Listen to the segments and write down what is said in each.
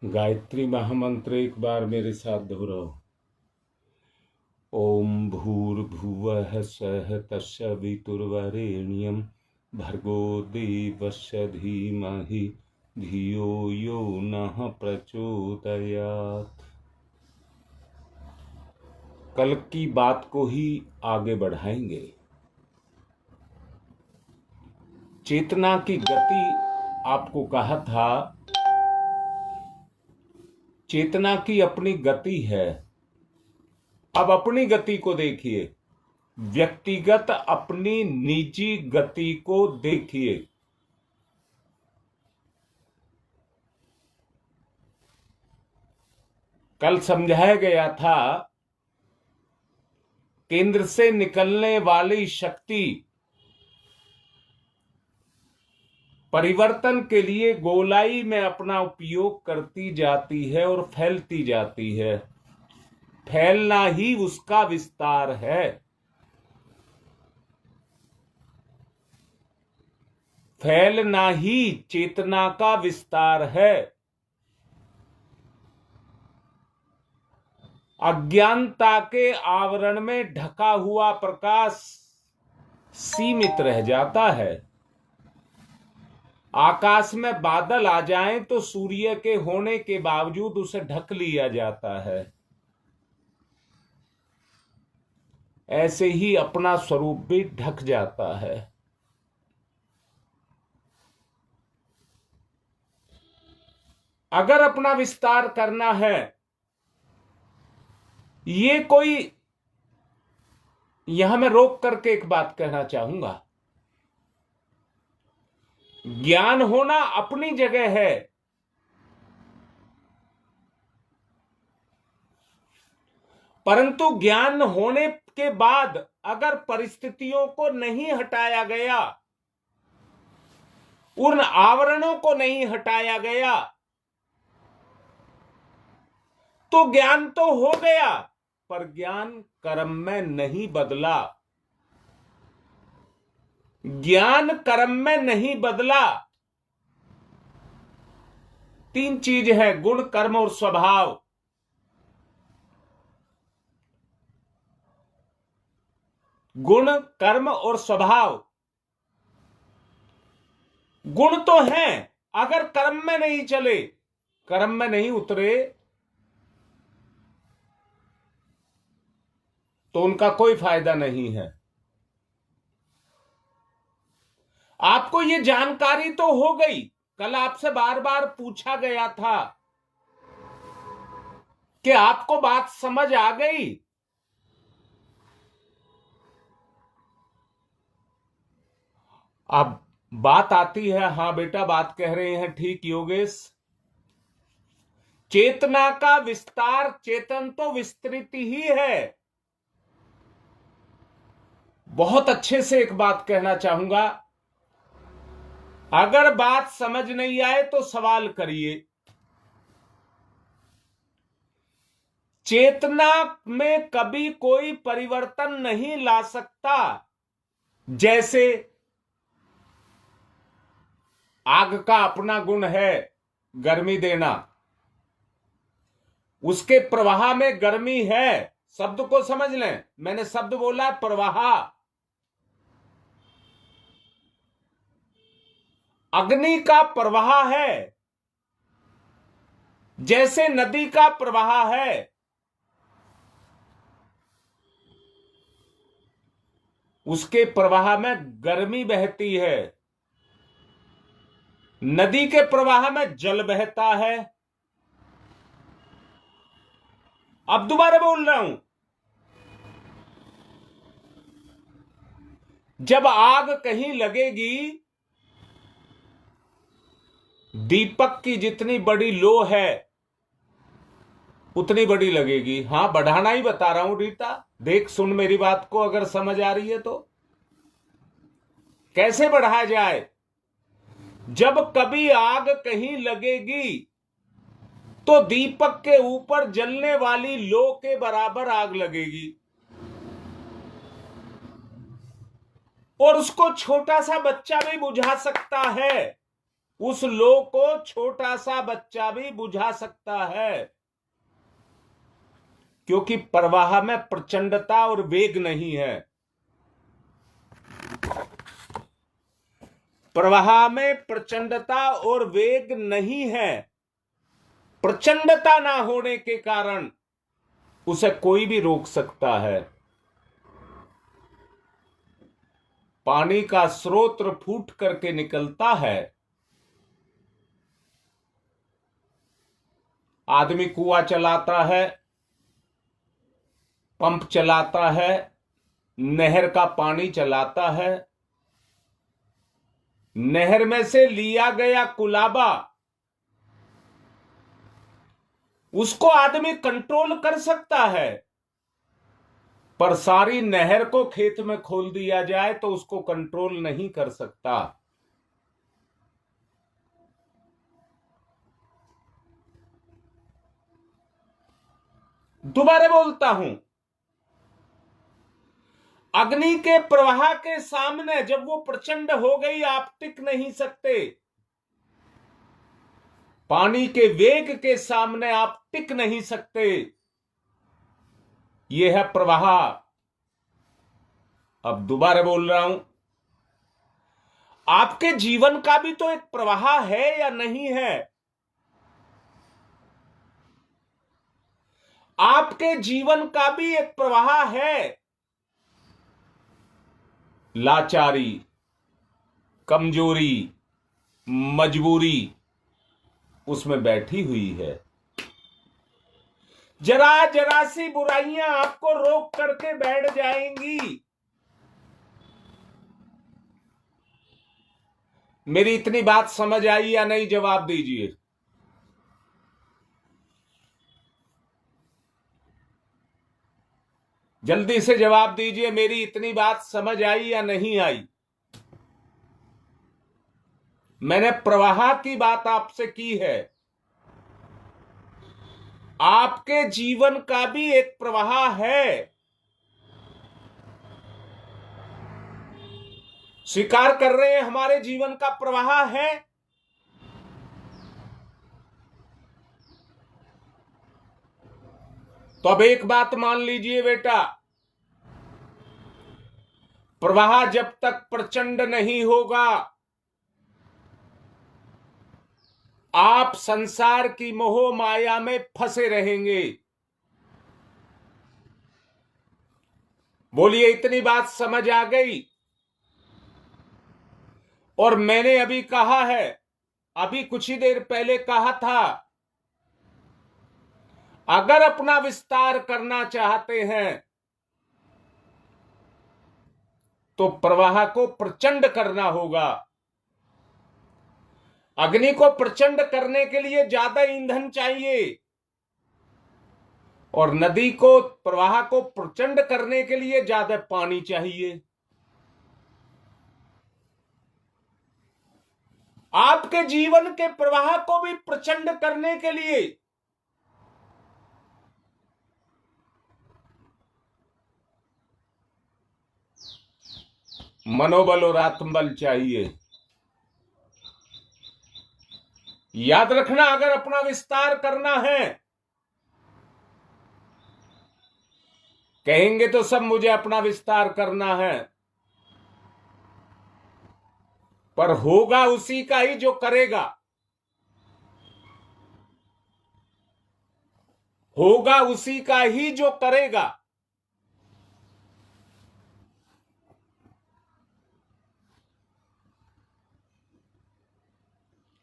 गायत्री महामंत्र एक बार मेरे साथ दोहराओ। ओम भूर्भुवः स्वः तत्सवितुर्वरेण्यं भर्गो देवस्य धीमहि धियो यो नः प्रचोदयात्। कल की बात को ही आगे बढ़ाएंगे। चेतना की गति आपको कहा था, चेतना की अपनी गति है। अब अपनी गति को देखिए, व्यक्तिगत अपनी निजी गति को देखिए। कल समझाया गया था, केंद्र से निकलने वाली शक्ति परिवर्तन के लिए गोलाई में अपना उपयोग करती जाती है और फैलती जाती है। फैलना ही उसका विस्तार है। फैलना ही चेतना का विस्तार है। अज्ञानता के आवरण में ढका हुआ प्रकाश सीमित रह जाता है। आकाश में बादल आ जाएं तो सूर्य के होने के बावजूद उसे ढक लिया जाता है। ऐसे ही अपना स्वरूप भी ढक जाता है। अगर अपना विस्तार करना है, ये कोई, यहां मैं रोक करके एक बात कहना चाहूंगा। ज्ञान होना अपनी जगह है, परंतु ज्ञान होने के बाद अगर परिस्थितियों को नहीं हटाया गया, उन आवरणों को नहीं हटाया गया, तो ज्ञान तो हो गया पर ज्ञान कर्म में नहीं बदला। ज्ञान कर्म में नहीं बदला। तीन चीज है, गुण, कर्म और स्वभाव। गुण, कर्म और स्वभाव। गुण तो हैं, अगर कर्म में नहीं चले, कर्म में नहीं उतरे, तो उनका कोई फायदा नहीं है। आपको ये जानकारी तो हो गई। कल आपसे बार बार पूछा गया था कि आपको बात समझ आ गई। अब बात आती है, हां बेटा बात कह रहे हैं ठीक योगेश। चेतना का विस्तार, चेतन तो विस्तृत ही है। बहुत अच्छे से एक बात कहना चाहूंगा, अगर बात समझ नहीं आए तो सवाल करिए। चेतना में कभी कोई परिवर्तन नहीं ला सकता। जैसे आग का अपना गुण है गर्मी देना, उसके प्रवाह में गर्मी है। शब्द को समझ लें, मैंने शब्द बोला प्रवाह। अग्नि का प्रवाह है, जैसे नदी का प्रवाह है। उसके प्रवाह में गर्मी बहती है। नदी के प्रवाह में जल बहता है। अब दोबारा बोल रहा हूं, जब आग कहीं लगेगी, दीपक की जितनी बड़ी लो है उतनी बड़ी लगेगी। हां, बढ़ाना ही बता रहा हूं रीता, देख सुन मेरी बात को, अगर समझ आ रही है तो। कैसे बढ़ाया जाए? जब कभी आग कहीं लगेगी तो दीपक के ऊपर जलने वाली लो के बराबर आग लगेगी, और उसको छोटा सा बच्चा भी बुझा सकता है। उस लो को छोटा सा बच्चा भी बुझा सकता है, क्योंकि प्रवाह में प्रचंडता और वेग नहीं है। प्रवाह में प्रचंडता और वेग नहीं है। प्रचंडता ना होने के कारण उसे कोई भी रोक सकता है। पानी का स्रोत फूट करके निकलता है। आदमी कुआं चलाता है, पंप चलाता है, नहर का पानी चलाता है। नहर में से लिया गया कुलाबा उसको आदमी कंट्रोल कर सकता है, पर सारी नहर को खेत में खोल दिया जाए तो उसको कंट्रोल नहीं कर सकता। दोबारा बोलता हूं, अग्नि के प्रवाह के सामने जब वो प्रचंड हो गई, आप टिक नहीं सकते। पानी के वेग के सामने आप टिक नहीं सकते। यह है प्रवाह। अब दोबारा बोल रहा हूं, आपके जीवन का भी तो एक प्रवाह है या नहीं है? आपके जीवन का भी एक प्रवाह है। लाचारी, कमजोरी, मजबूरी उसमें बैठी हुई है। जरा जरा सी बुराइयां आपको रोक करके बैठ जाएंगी। मेरी इतनी बात समझ आई या नहीं, जवाब दीजिए। जल्दी से जवाब दीजिए, मेरी इतनी बात समझ आई या नहीं आई? मैंने प्रवाह की बात आपसे की है। आपके जीवन का भी एक प्रवाह है। स्वीकार कर रहे हैं हमारे जीवन का प्रवाह है। तो अब एक बात मान लीजिए बेटा, प्रवाह जब तक प्रचंड नहीं होगा, आप संसार की मोह माया में फंसे रहेंगे। बोलिए, इतनी बात समझ आ गई? और मैंने अभी कहा है, अभी कुछ ही देर पहले कहा था, अगर अपना विस्तार करना चाहते हैं तो प्रवाह को प्रचंड करना होगा। अग्नि को प्रचंड करने के लिए ज्यादा ईंधन चाहिए, और नदी को, प्रवाह को प्रचंड करने के लिए ज्यादा पानी चाहिए। आपके जीवन के प्रवाह को भी प्रचंड करने के लिए मनोबल और आत्मबल चाहिए। याद रखना, अगर अपना विस्तार करना है, कहेंगे तो सब मुझे अपना विस्तार करना है, पर होगा उसी का ही जो करेगा। होगा उसी का ही जो करेगा।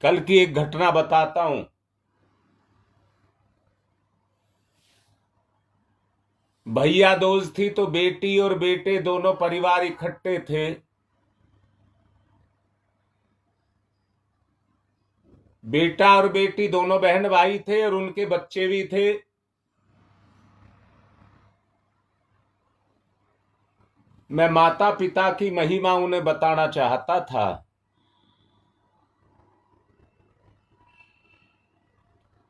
कल की एक घटना बताता हूं। भैया दोस्त थी, तो बेटी और बेटे दोनों परिवार इकट्ठे थे। बेटा और बेटी दोनों बहन भाई थे और उनके बच्चे भी थे। मैं माता पिता की महिमा उन्हें बताना चाहता था।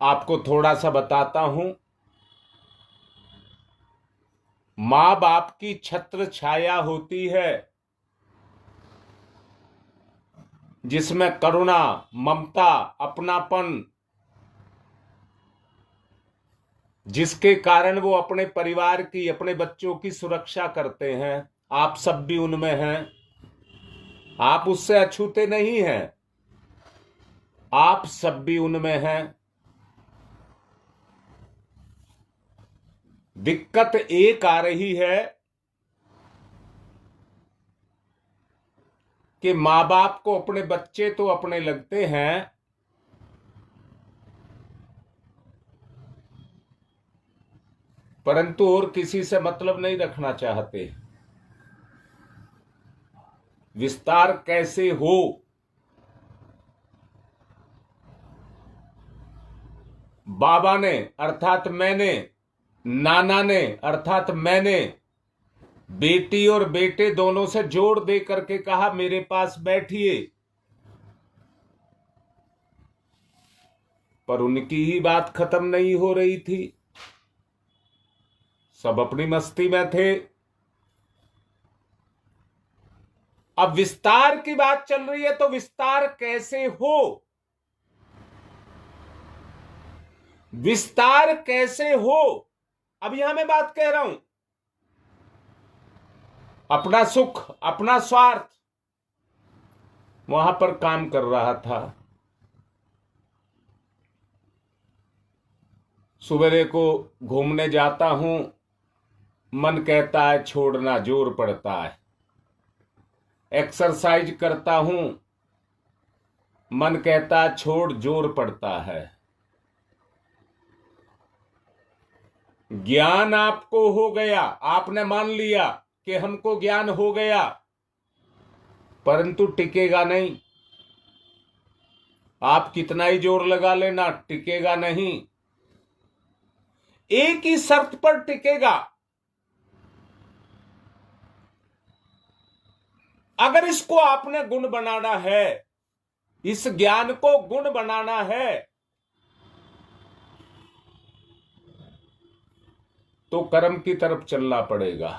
आपको थोड़ा सा बताता हूं। मां बाप की छत्र छाया होती है। जिसमें करुणा, ममता, अपनापन, जिसके कारण वो अपने परिवार की, अपने बच्चों की सुरक्षा करते हैं, आप सब भी उनमें हैं। आप उससे अछूते नहीं हैं, आप सब भी उनमें हैं। दिक्कत एक आ रही है कि मां बाप को अपने बच्चे तो अपने लगते हैं, परंतु और किसी से मतलब नहीं रखना चाहते। विस्तार कैसे हो, बाबा ने अर्थात मैंने, नाना ने अर्थात मैंने बेटी और बेटे दोनों से जोड़ दे करके कहा मेरे पास बैठिए, पर उनकी ही बात खत्म नहीं हो रही थी। सब अपनी मस्ती में थे। अब विस्तार की बात चल रही है, तो विस्तार कैसे हो, विस्तार कैसे हो, अब यहां मैं बात कह रहा हूं। अपना सुख, अपना स्वार्थ वहां पर काम कर रहा था। सवेरे को घूमने जाता हूं, मन कहता है छोड़ना, जोर पड़ता है। एक्सरसाइज करता हूं, मन कहता है छोड़, जोर पड़ता है। ज्ञान आपको हो गया, आपने मान लिया कि हमको ज्ञान हो गया, परंतु टिकेगा नहीं। आप कितना ही जोर लगा लेना, टिकेगा नहीं। एक ही शर्त पर टिकेगा, अगर इसको आपने गुण बनाना है, इस ज्ञान को गुण बनाना है, तो कर्म की तरफ चलना पड़ेगा।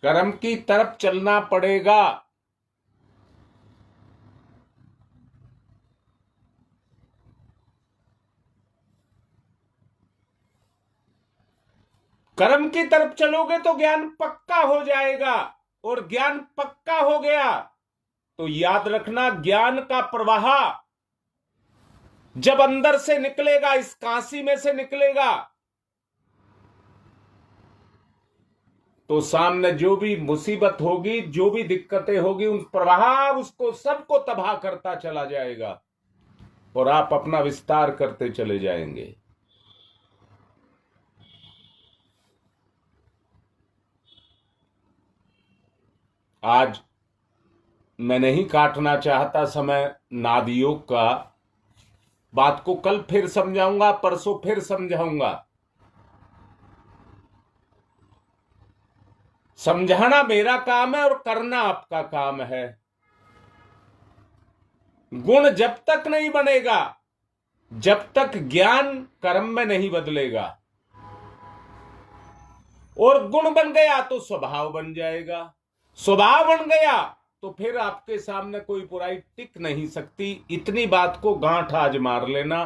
कर्म की तरफ चलना पड़ेगा। कर्म की तरफ चलोगे तो ज्ञान पक्का हो जाएगा, और ज्ञान पक्का हो गया तो याद रखना, ज्ञान का प्रवाह जब अंदर से निकलेगा, इस कांसी में से निकलेगा, तो सामने जो भी मुसीबत होगी, जो भी दिक्कतें होगी, उन प्रवाह उसको सबको तबाह करता चला जाएगा, और आप अपना विस्तार करते चले जाएंगे। आज मैं नहीं काटना चाहता समय नादियोग का, बात को कल फिर समझाऊंगा, परसों फिर समझाऊंगा। समझाना मेरा काम है और करना आपका काम है। गुण जब तक नहीं बनेगा, जब तक ज्ञान कर्म में नहीं बदलेगा, और गुण बन गया तो स्वभाव बन जाएगा। स्वभाव बन गया तो फिर आपके सामने कोई बुराई टिक नहीं सकती। इतनी बात को गांठ आज मार लेना।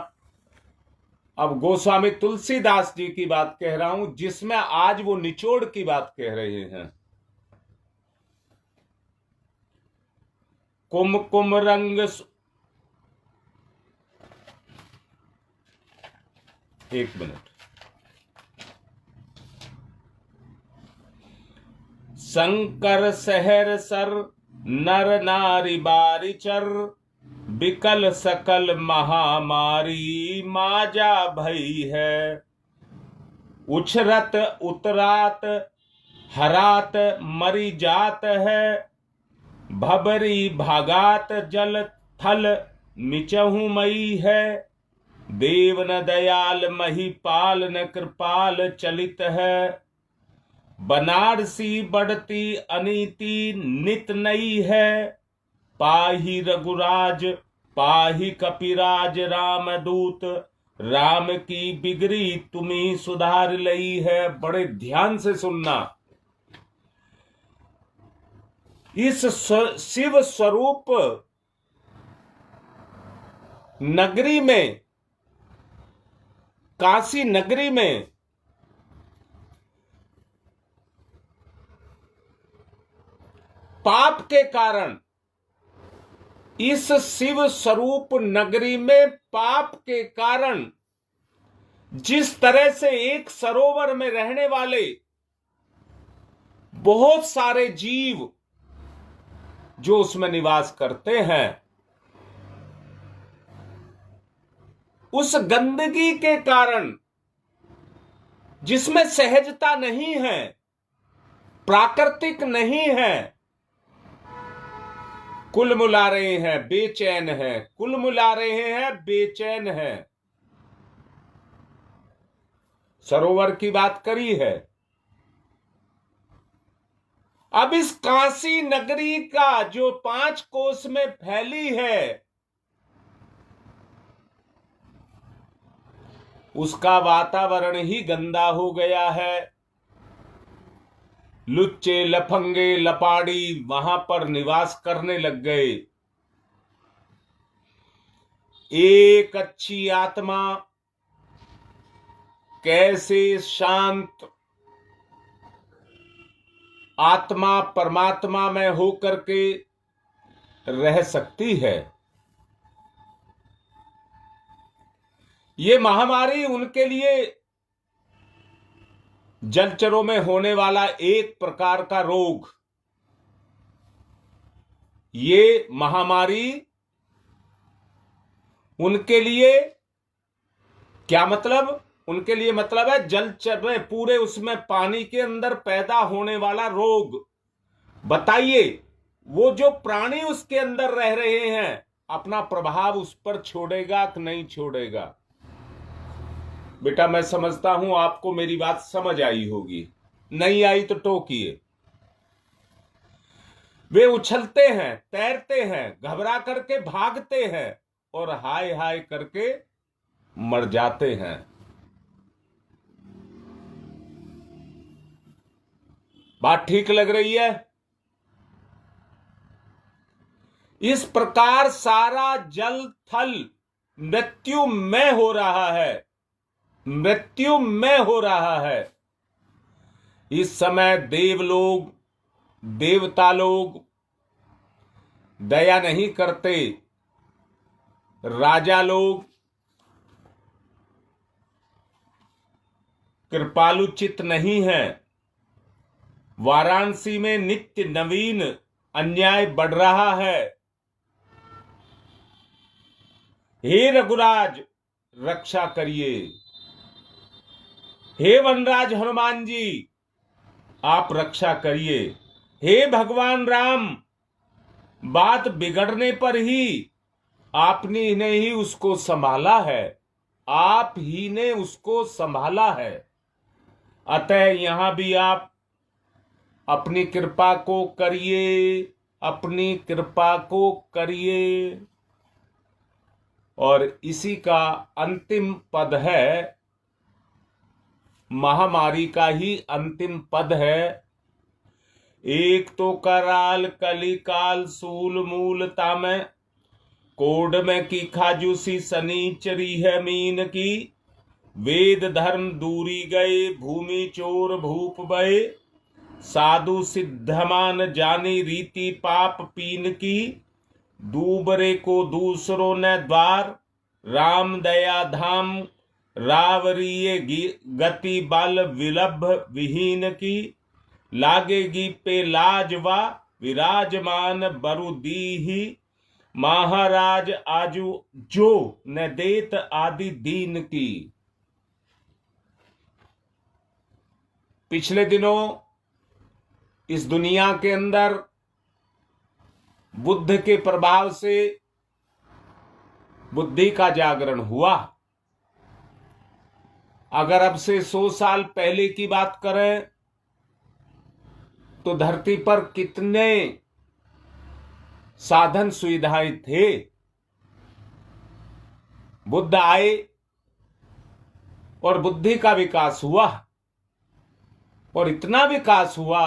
अब गोस्वामी तुलसीदास जी की बात कह रहा हूं, जिसमें आज वो निचोड़ की बात कह रहे हैं। कुमकुम रंग, एक मिनट। शंकर सहर सर, नर नारी बारिचर, बिकल सकल महामारी, माजा भई है। उछरत उतरात, हरात मरी जात है, भबरी भागात जल थल मिचहु मई है। देव न दयाल महिपाल न कृपाल चलित है, बनारसी बढ़ती अनीति नित नई है। पाही रघुराज पाही कपिराज, रामदूत राम की बिगड़ी तुम्ही सुधार लई है। बड़े ध्यान से सुनना। इस शिव स्वरूप नगरी में, काशी नगरी में पाप के कारण, इस शिव स्वरूप नगरी में पाप के कारण जिस तरह से एक सरोवर में रहने वाले बहुत सारे जीव जो उसमें निवास करते हैं, उस गंदगी के कारण जिसमें सहजता नहीं है, प्राकृतिक नहीं है, कुल मिला रहे हैं बेचैन है, कुल मिला रहे हैं बेचैन है। सरोवर की बात करी है। अब इस काशी नगरी का जो 5 कोस में फैली है, उसका वातावरण ही गंदा हो गया है। लुच्चे लफंगे लपाड़ी वहां पर निवास करने लग गए। एक अच्छी आत्मा कैसे शांत आत्मा परमात्मा में होकर के रह सकती है? ये महामारी उनके लिए जलचरों में होने वाला एक प्रकार का रोग, ये महामारी उनके लिए क्या मतलब? उनके लिए मतलब है जलचर में पूरे उसमें पानी के अंदर पैदा होने वाला रोग। बताइए, वो जो प्राणी उसके अंदर रह रहे हैं, अपना प्रभाव उस पर छोड़ेगा कि नहीं छोड़ेगा? बेटा, मैं समझता हूं आपको मेरी बात समझ आई होगी, नहीं आई तो टोकिए। वे उछलते हैं, तैरते हैं, घबरा करके भागते हैं और हाय हाय करके मर जाते हैं। बात ठीक लग रही है? इस प्रकार सारा जल थल मृत्युमय हो रहा है, मृत्युमय हो रहा है। इस समय देवलोग, देवता लोग दया नहीं करते, राजा लोग कृपालुचित नहीं है। वाराणसी में नित्य नवीन अन्याय बढ़ रहा है। हे रघुराज रक्षा करिए, हे वनराज हनुमान जी आप रक्षा करिए। हे भगवान राम, बात बिगड़ने पर ही आपने ने ही उसको संभाला है, आप ही ने उसको संभाला है। अतः यहां भी आप अपनी कृपा को करिए, अपनी कृपा को करिए। और इसी का अंतिम पद है, महामारी का ही अंतिम पद है। एक तो कराल कलिकाल सूल मूलता में, कोड में की खाजूसी सनीचरी है मीन की। वेद धर्म दूरी गए, भूमि चोर भूप बहे। साधु सिद्धमान जानी रीति पाप पीन की। दूबरे को दूसरों ने द्वार, राम दया धाम रावरीय गति बल विलभ विहीन की। लागेगी पे लाजवा विराजमान बरु दीही। महाराज आजू जो न देत आदि दीन की। पिछले दिनों इस दुनिया के अंदर बुद्ध के प्रभाव से बुद्धि का जागरण हुआ। अगर अब से 100 साल पहले की बात करें तो धरती पर कितने साधन सुविधाएं थे। बुद्ध आए और बुद्धि का विकास हुआ, और इतना विकास हुआ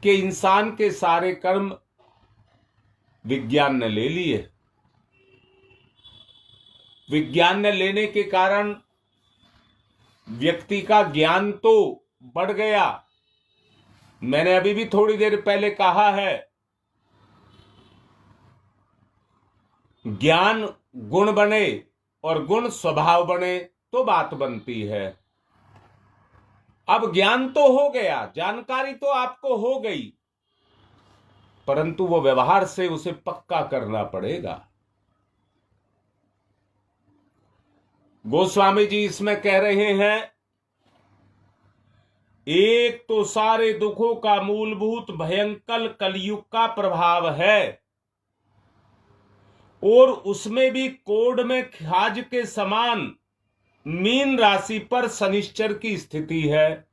कि इंसान के सारे कर्म विज्ञान ने ले लिए। विज्ञान ने लेने के कारण व्यक्ति का ज्ञान तो बढ़ गया। मैंने अभी भी थोड़ी देर पहले कहा है, ज्ञान गुण बने और गुण स्वभाव बने तो बात बनती है। अब ज्ञान तो हो गया, जानकारी तो आपको हो गई, परंतु वो व्यवहार से उसे पक्का करना पड़ेगा। गोस्वामी जी इसमें कह रहे हैं, एक तो सारे दुखों का मूलभूत भयंकर कलयुग का प्रभाव है, और उसमें भी कोड में खाज के समान मीन राशि पर शनिश्चर की स्थिति है।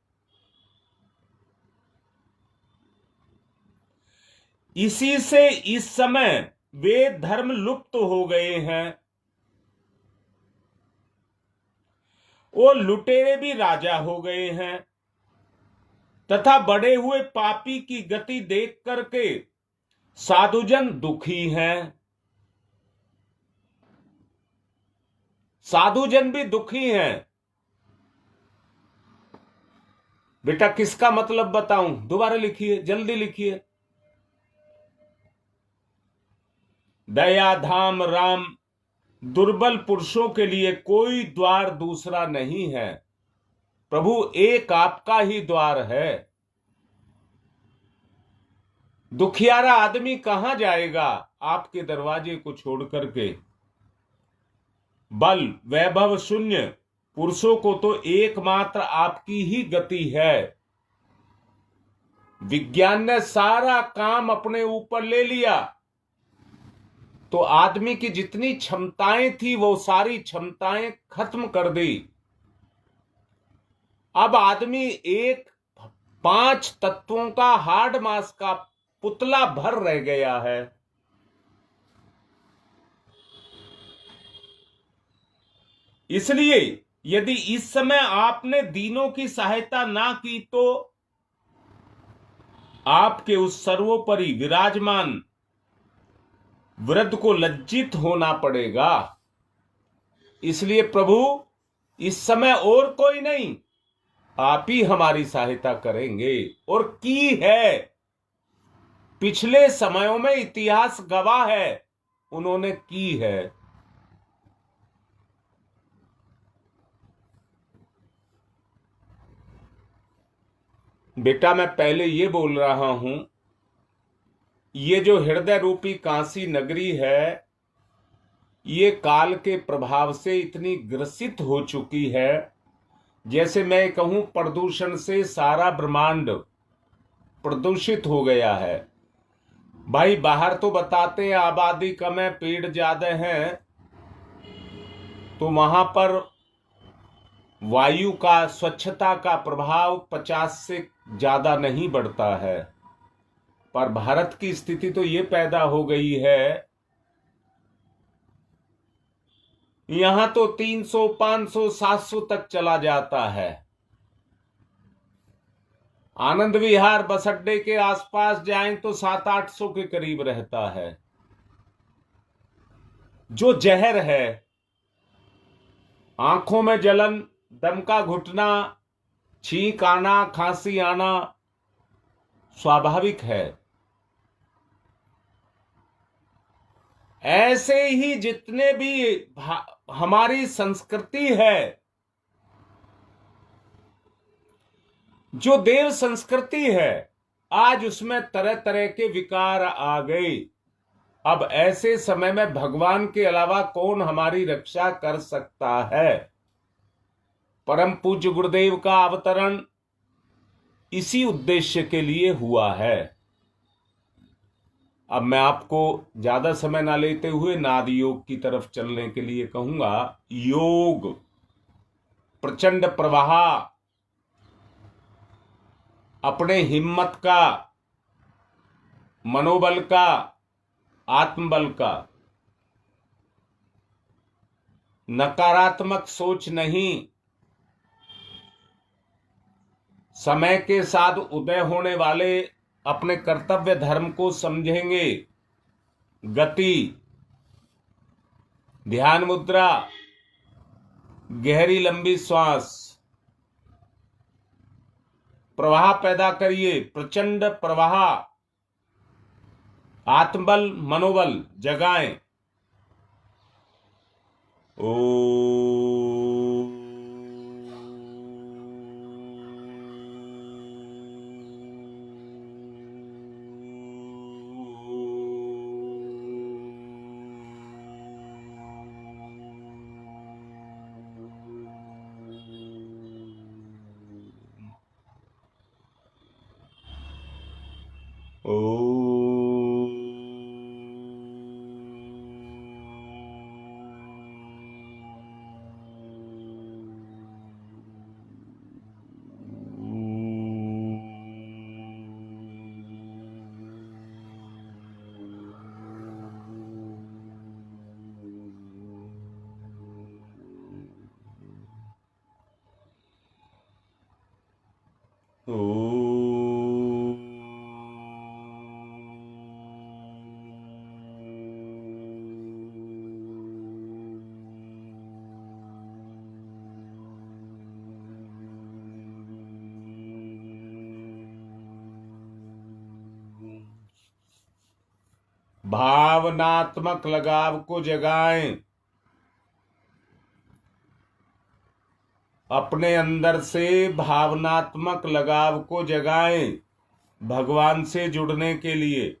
इसी से इस समय वेद धर्म लुप्त हो गए हैं और लुटेरे भी राजा हो गए हैं, तथा बढ़े हुए पापी की गति देख करके साधुजन दुखी हैं। साधुजन भी दुखी हैं। बेटा किसका मतलब बताऊं? दोबारा लिखिए, जल्दी लिखिए। दया धाम राम दुर्बल पुरुषों के लिए कोई द्वार दूसरा नहीं है। प्रभु एक आपका ही द्वार है। दुखियारा आदमी कहां जाएगा आपके दरवाजे को छोड़ करके? बल वैभव शून्य पुरुषों को तो एकमात्र आपकी ही गति है। विज्ञान ने सारा काम अपने ऊपर ले लिया, तो आदमी की जितनी क्षमताएं थी वो सारी क्षमताएं खत्म कर दी। अब आदमी एक 5 तत्वों का हार्ड मास का पुतला भर रह गया है। इसलिए यदि इस समय आपने दीनों की सहायता ना की तो आपके उस सर्वोपरि विराजमान वृद्ध को लज्जित होना पड़ेगा। इसलिए प्रभु इस समय और कोई नहीं, आप ही हमारी सहायता करेंगे। और की है, पिछले समयों में इतिहास गवाह है, उन्होंने की है। बेटा मैं पहले ये बोल रहा हूं, ये जो हृदय रूपी काशी नगरी है, ये काल के प्रभाव से इतनी ग्रसित हो चुकी है, जैसे मैं कहूं प्रदूषण से सारा ब्रह्मांड प्रदूषित हो गया है। भाई बाहर तो बताते हैं आबादी कम है, पेड़ ज्यादा हैं, तो वहां पर वायु का, स्वच्छता का प्रभाव 50 से ज्यादा नहीं बढ़ता है। पर भारत की स्थिति तो ये पैदा हो गई है, यहां तो 300, 500, 700 तक चला जाता है। आनंद विहार बस अड्डे के आसपास जाएं तो 700-800 के करीब रहता है, जो जहर है। आंखों में जलन, दम का घुटना, छींक आना, खांसी आना स्वाभाविक है। ऐसे ही जितने भी हमारी संस्कृति है, जो देव संस्कृति है, आज उसमें तरह तरह के विकार आ गए। अब ऐसे समय में भगवान के अलावा कौन हमारी रक्षा कर सकता है? परम पूज्य गुरुदेव का अवतरण इसी उद्देश्य के लिए हुआ है। अब मैं आपको ज्यादा समय ना लेते हुए नाद योग की तरफ चलने के लिए कहूंगा। योग प्रचंड प्रवाह, अपने हिम्मत का, मनोबल का, आत्मबल का, नकारात्मक सोच नहीं, समय के साथ उदय होने वाले अपने कर्तव्य धर्म को समझेंगे। गति, ध्यान मुद्रा, गहरी लंबी श्वास, प्रवाह पैदा करिए, प्रचंड प्रवाह, आत्मबल, मनोबल जगाएं। ओ भावनात्मक लगाव को जगाएं। अपने अंदर से भावनात्मक लगाव को जगाएं भगवान से जुड़ने के लिए।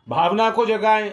भावना को जगाएं।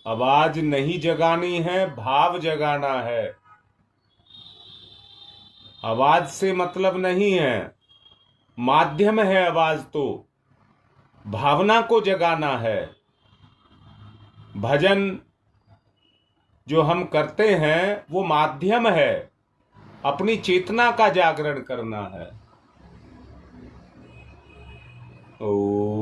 आवाज नहीं जगानी है, भाव जगाना है। आवाज से मतलब नहीं है, माध्यम है आवाज तो, भावना को जगाना है। भजन जो हम करते हैं वो माध्यम है, अपनी चेतना का जागरण करना है। ओ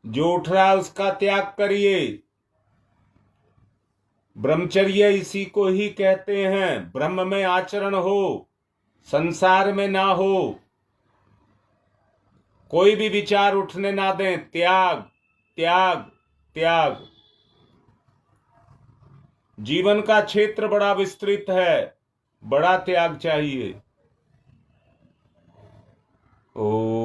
जो उठ रहा है उसका त्याग करिए। ब्रह्मचर्य इसी को ही कहते हैं। ब्रह्म में आचरण हो, संसार में ना हो। कोई भी विचार उठने ना दें। त्याग त्याग त्याग। जीवन का क्षेत्र बड़ा विस्तृत है, बड़ा त्याग चाहिए। ओ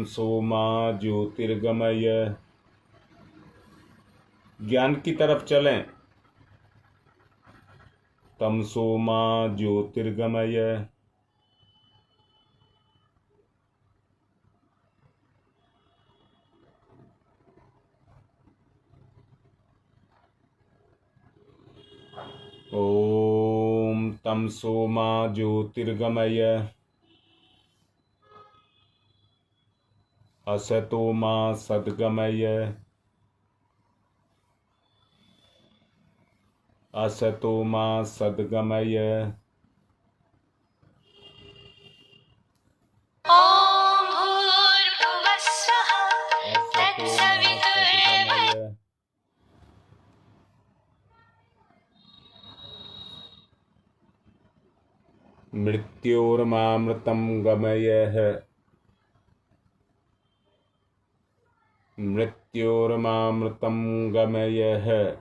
तमसो मा ज्योतिर्गमय। ज्ञान की तरफ चलें। तमसो मा ज्योतिर्गमय। ओम तमसो मा ज्योतिर्गमय। असतो मा सद्गमय। असतो मा सद्गमय। ॐ भूर्भुवस्सुः तत्सवितुर्वरेण्यं मृत्योर्मामृतं गमयः। मृत्योर्मामृतं गमयः।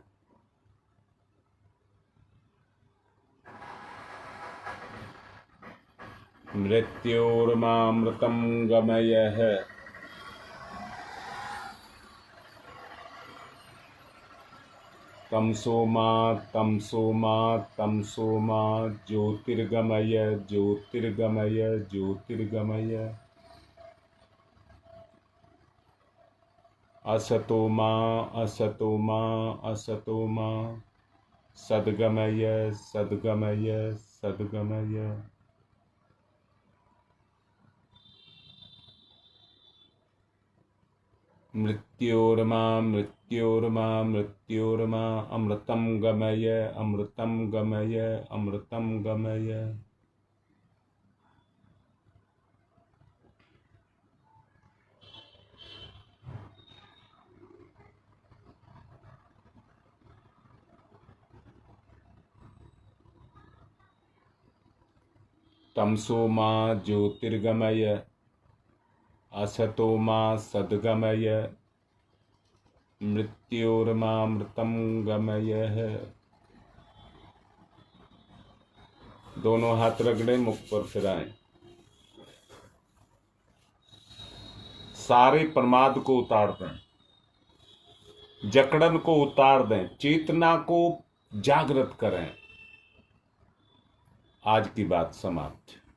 मृत्योर्मामृतं गमयः। तमसो मा तमसो मा तमसो मा ज्योतिर्गमय ज्योतिर्गमय ज्योतिर्गमय। असतो मा असतो मा असतो मा सद्गमय सद्गमय सद्गमय। मृत्योर्मा मृत्योर्मा मृत्योर्मा अमृतं गमय अमृतं गमय अमृतं गमय। तमसो मा ज्योतिर्गमय असतो मा सद्गमय मृत्योर्मामृतं गमय। दोनों हाथ रगड़े, मुख पर फिराएं। सारे प्रमाद को उतार दें, जकड़न को उतार दें, चेतना को जागृत करें। आज की बात समाप्त।